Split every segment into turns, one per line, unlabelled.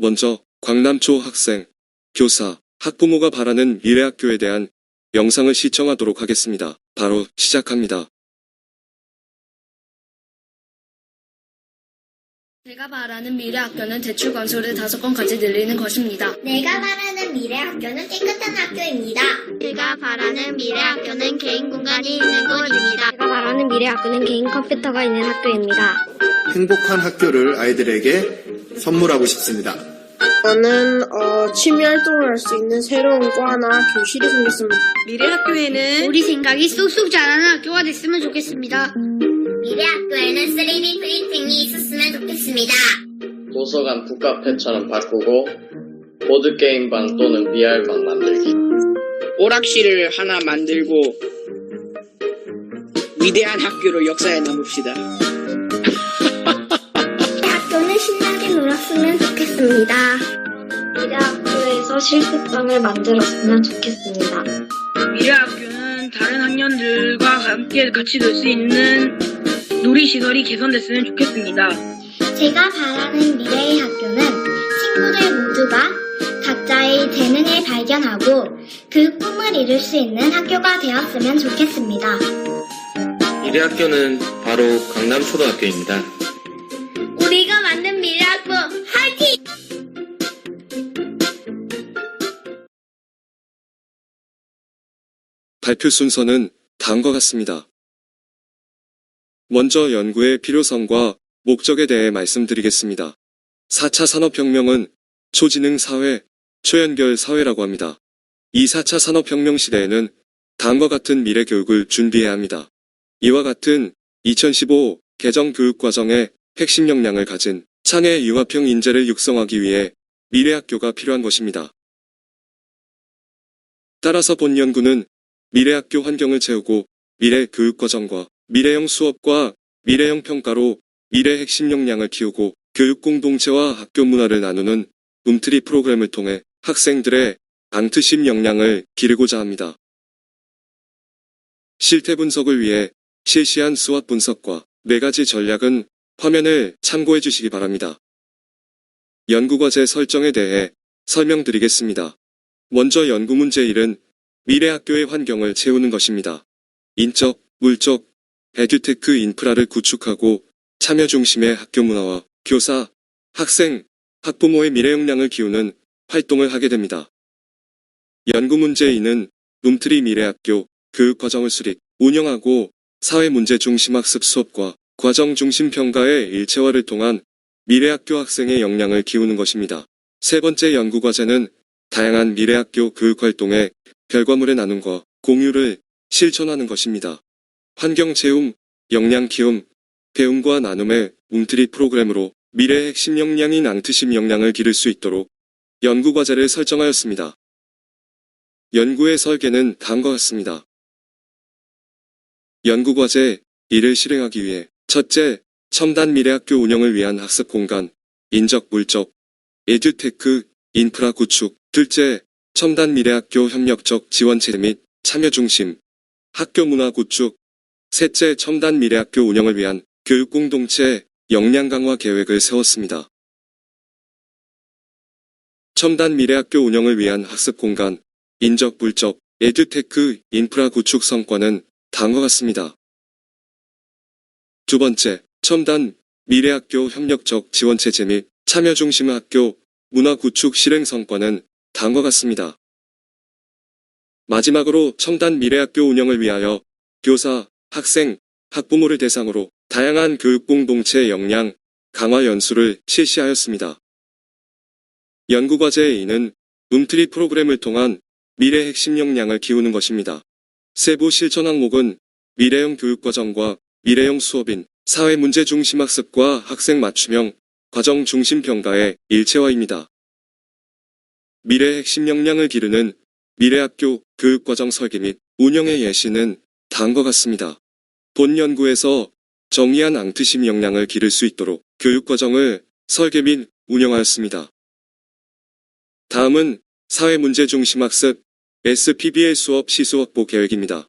먼저 광남초 학생, 교사, 학부모가 바라는 미래학교에 대한 영상을 시청하도록 하겠습니다. 바로 시작합니다.
제가 바라는 미래학교는 대출 건수를 5건까지 늘리는 것입니다.
내가 바라는 미래학교는 깨끗한 학교입니다.
제가 바라는 미래학교는 개인 공간이 있는 곳입니다.
제가 바라는 미래학교는 개인 컴퓨터가 있는 학교입니다.
행복한 학교를 아이들에게 선물하고 싶습니다.
저는 취미 활동을 할 수 있는 새로운 과나 교실이 생겼습니다.
미래학교에는
우리 생각이 쏙쏙 자라는 학교가 됐으면 좋겠습니다.
미래학교에는 3D 프린팅이 있었으면 좋겠습니다.
도서관 북카페처럼 바꾸고 보드게임방 또는 VR방 만들기.
오락실을 하나 만들고 위대한 학교로 역사에 남읍시다.
학교는 신나게 놀았으면 좋겠습니다.
미래학교에서 실습장을 만들었으면 좋겠습니다.
미래학교는 다른 학년들과 함께 같이 놀 수 있는 놀이시설이 개선됐으면 좋겠습니다.
제가 바라는 미래의 학교는 친구들 모두가 각자의 재능을 발견하고 그 꿈을 이룰 수 있는 학교가 되었으면 좋겠습니다.
미래학교는 바로 강남초등학교입니다.
우리가 만든 미래학교 화이팅!
발표 순서는 다음과 같습니다. 먼저 연구의 필요성과 목적에 대해 말씀드리겠습니다. 4차 산업혁명은 초지능 사회, 초연결 사회라고 합니다. 이 4차 산업혁명 시대에는 다음과 같은 미래 교육을 준비해야 합니다. 이와 같은 2015 개정 교육과정의 핵심 역량을 가진 장애 융합형 인재를 육성하기 위해 미래학교가 필요한 것입니다. 따라서 본 연구는 미래학교 환경을 채우고 미래 교육과정과 미래형 수업과 미래형 평가로 미래 핵심 역량을 키우고 교육 공동체와 학교 문화를 나누는 움트리 프로그램을 통해 학생들의 앙트심 역량을 기르고자 합니다. 실태 분석을 위해 실시한 수학 분석과 4가지 전략은 화면을 참고해 주시기 바랍니다. 연구과제 설정에 대해 설명드리겠습니다. 먼저 연구 문제 1은 미래학교의 환경을 채우는 것입니다. 인적, 물적, 에듀테크 인프라를 구축하고 참여 중심의 학교 문화와 교사, 학생, 학부모의 미래 역량을 키우는 활동을 하게 됩니다. 연구 문제 2는 움트리 미래학교 교육과정을 수립, 운영하고 사회문제 중심 학습 수업과 과정 중심 평가의 일체화를 통한 미래학교 학생의 역량을 키우는 것입니다. 세 번째 연구과제는 다양한 미래학교 교육활동의 결과물의 나눔과 공유를 실천하는 것입니다. 환경 채움, 역량 키움, 배움과 나눔의 움트리 프로그램으로 미래 핵심 역량인 앙트심 역량을 기를 수 있도록 연구과제를 설정하였습니다. 연구의 설계는 다음과 같습니다. 연구과제 1을 실행하기 위해 첫째, 첨단 미래학교 운영을 위한 학습 공간, 인적 물적, 에듀테크, 인프라 구축. 둘째, 첨단 미래학교 협력적 지원 체계 및 참여 중심, 학교 문화 구축. 셋째, 첨단 미래학교 운영을 위한 교육 공동체 역량 강화 계획을 세웠습니다. 첨단 미래학교 운영을 위한 학습 공간, 인적 물적, 에듀테크, 인프라 구축 성과는 다음과 같습니다. 두 번째, 첨단 미래학교 협력적 지원 체제 및 참여 중심 학교 문화 구축 실행 성과는 다음과 같습니다. 마지막으로 첨단 미래학교 운영을 위하여 교사, 학생, 학부모를 대상으로 다양한 교육 공동체 역량 강화 연수를 실시하였습니다. 연구과제의 2는 움트리 프로그램을 통한 미래 핵심 역량을 키우는 것입니다. 세부 실천 항목은 미래형 교육과정과 미래형 수업인 사회문제 중심 학습과 학생 맞춤형 과정 중심 평가의 일체화입니다. 미래 핵심 역량을 기르는 미래학교 교육과정 설계 및 운영의 예시는 다음과 같습니다. 본 연구에서 정의한 앙트심 역량을 기를 수 있도록 교육과정을 설계 및 운영하였습니다. 다음은 사회문제 중심 학습 SPBL 수업 시수 확보 계획입니다.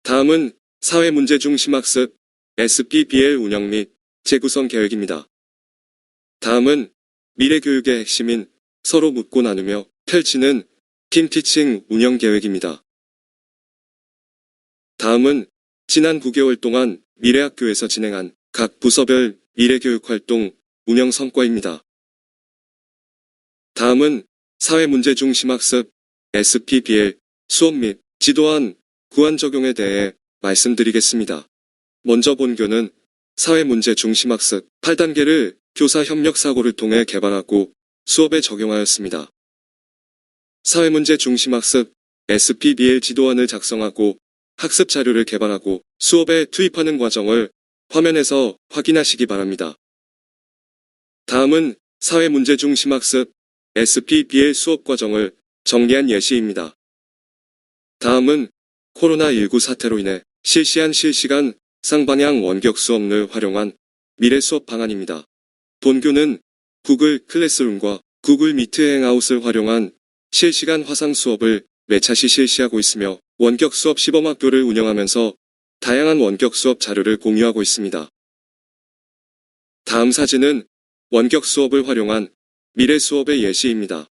다음은 사회문제 중심 학습 SPBL 운영 및 재구성 계획입니다. 다음은 미래교육의 핵심인 서로 묻고 나누며 펼치는 팀티칭 운영 계획입니다. 다음은 지난 9개월 동안 미래학교에서 진행한 각 부서별 미래교육활동 운영 성과입니다. 다음은 사회문제 중심학습 SPBL 수업 및 지도안 구안 적용에 대해 말씀드리겠습니다. 먼저 본교는 사회문제 중심학습 8단계를 교사 협력 사고를 통해 개발하고 수업에 적용하였습니다. 사회문제 중심학습 SPBL 지도안을 작성하고 학습 자료를 개발하고 수업에 투입하는 과정을 화면에서 확인하시기 바랍니다. 다음은 사회문제 중심학습 SPBL 수업 과정을 정리한 예시입니다. 다음은 코로나19 사태로 인해 실시한 실시간 쌍방향 원격 수업을 활용한 미래 수업 방안입니다. 본교는 구글 클래스룸과 구글 미트 행아웃을 활용한 실시간 화상 수업을 매차시 실시하고 있으며 원격 수업 시범학교를 운영하면서 다양한 원격 수업 자료를 공유하고 있습니다. 다음 사진은 원격 수업을 활용한 미래 수업의 예시입니다.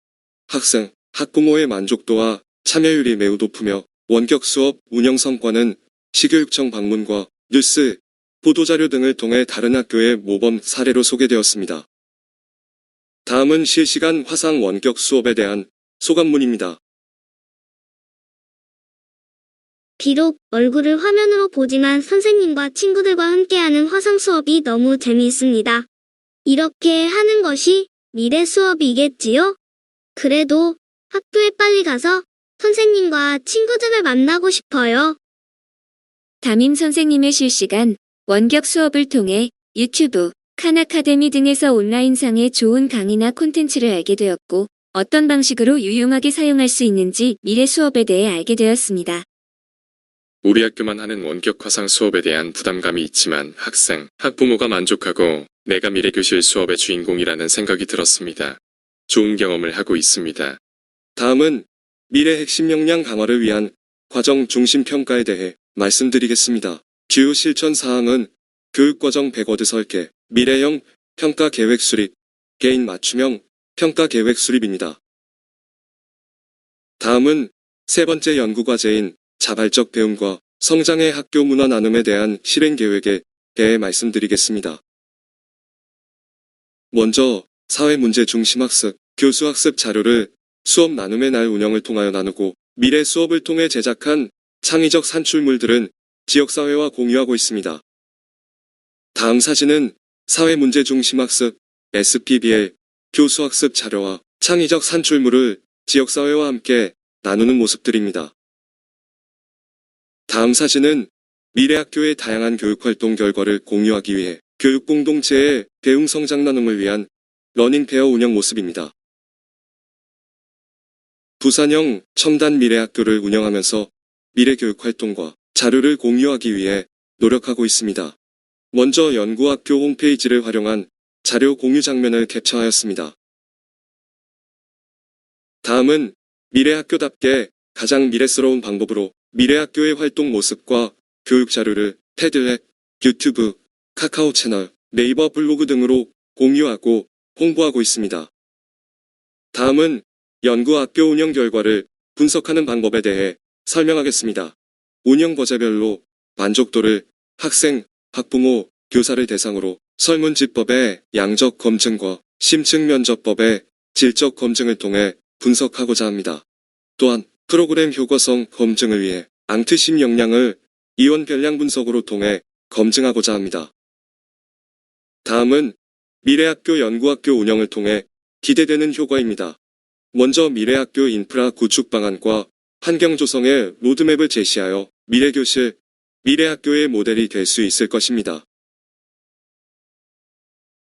학생, 학부모의 만족도와 참여율이 매우 높으며 원격 수업 운영 성과는 시교육청 방문과 뉴스, 보도자료 등을 통해 다른 학교의 모범 사례로 소개되었습니다. 다음은 실시간 화상 원격 수업에 대한 소감문입니다.
비록 얼굴을 화면으로 보지만 선생님과 친구들과 함께하는 화상 수업이 너무 재미있습니다. 이렇게 하는 것이 미래 수업이겠지요? 그래도 학교에 빨리 가서 선생님과 친구들을 만나고 싶어요.
담임 선생님의 실시간 원격 수업을 통해 유튜브, 칸 아카데미 등에서 온라인상의 좋은 강의나 콘텐츠를 알게 되었고 어떤 방식으로 유용하게 사용할 수 있는지 미래 수업에 대해 알게 되었습니다.
우리 학교만 하는 원격 화상 수업에 대한 부담감이 있지만 학생, 학부모가 만족하고 내가 미래교실 수업의 주인공이라는 생각이 들었습니다. 좋은 경험을 하고 있습니다.
다음은 미래 핵심 역량 강화를 위한 과정 중심 평가에 대해 말씀드리겠습니다. 주요 실천 사항은 교육과정 백워드 설계, 미래형 평가 계획 수립, 개인 맞춤형 평가 계획 수립입니다. 다음은 세 번째 연구과제인 자발적 배움과 성장의 학교 문화 나눔에 대한 실행 계획에 대해 말씀드리겠습니다. 먼저 사회문제 중심학습, 교수학습 자료를 수업 나눔의 날 운영을 통하여 나누고 미래 수업을 통해 제작한 창의적 산출물들은 지역사회와 공유하고 있습니다. 다음 사진은 사회문제 중심학습 SPBL 교수학습 자료와 창의적 산출물을 지역사회와 함께 나누는 모습들입니다. 다음 사진은 미래학교의 다양한 교육활동 결과를 공유하기 위해 교육공동체의 배움 성장 나눔을 위한 러닝페어 운영 모습입니다. 부산형 첨단 미래학교를 운영하면서 미래교육활동과 자료를 공유하기 위해 노력하고 있습니다. 먼저 연구학교 홈페이지를 활용한 자료 공유 장면을 캡처하였습니다. 다음은 미래학교답게 가장 미래스러운 방법으로 미래학교의 활동 모습과 교육 자료를 패들렛, 유튜브, 카카오 채널, 네이버 블로그 등으로 공유하고 홍보하고 있습니다. 다음은 연구학교 운영 결과를 분석하는 방법에 대해 설명하겠습니다. 운영 과제별로 만족도를 학생, 학부모, 교사를 대상으로 설문지법의 양적 검증과 심층 면접법의 질적 검증을 통해 분석하고자 합니다. 또한 프로그램 효과성 검증을 위해 앙트심 역량을 이원 별량 분석으로 통해 검증하고자 합니다. 다음은 미래학교 연구학교 운영을 통해 기대되는 효과입니다. 먼저 미래학교 인프라 구축 방안과 환경 조성의 로드맵을 제시하여 미래교실, 미래학교의 모델이 될 수 있을 것입니다.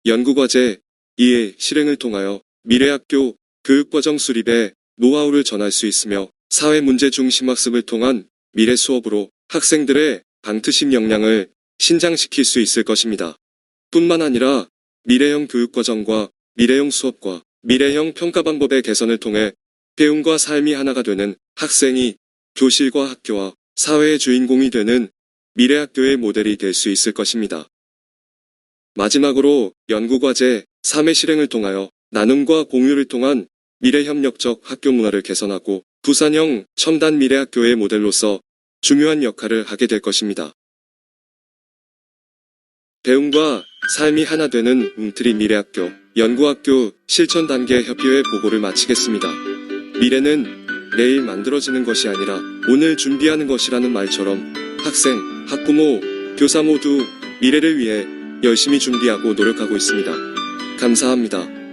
연구과제 2의 실행을 통하여 미래학교 교육과정 수립에 노하우를 전할 수 있으며 사회문제 중심 학습을 통한 미래 수업으로 학생들의 방트심 역량을 신장시킬 수 있을 것입니다. 뿐만 아니라 미래형 교육과정과 미래형 수업과 미래형 평가 방법의 개선을 통해 배움과 삶이 하나가 되는 학생이 교실과 학교와 사회의 주인공이 되는 미래학교의 모델이 될 수 있을 것입니다. 마지막으로 연구과제 3의 실행을 통하여 나눔과 공유를 통한 미래협력적 학교 문화를 개선하고 부산형 첨단 미래학교의 모델로서 중요한 역할을 하게 될 것입니다. 배움과 삶이 하나 되는 움트리 미래학교 연구학교 실천 단계 협의회 보고를 마치겠습니다. 미래는 내일 만들어지는 것이 아니라 오늘 준비하는 것이라는 말처럼 학생, 학부모, 교사 모두 미래를 위해 열심히 준비하고 노력하고 있습니다. 감사합니다.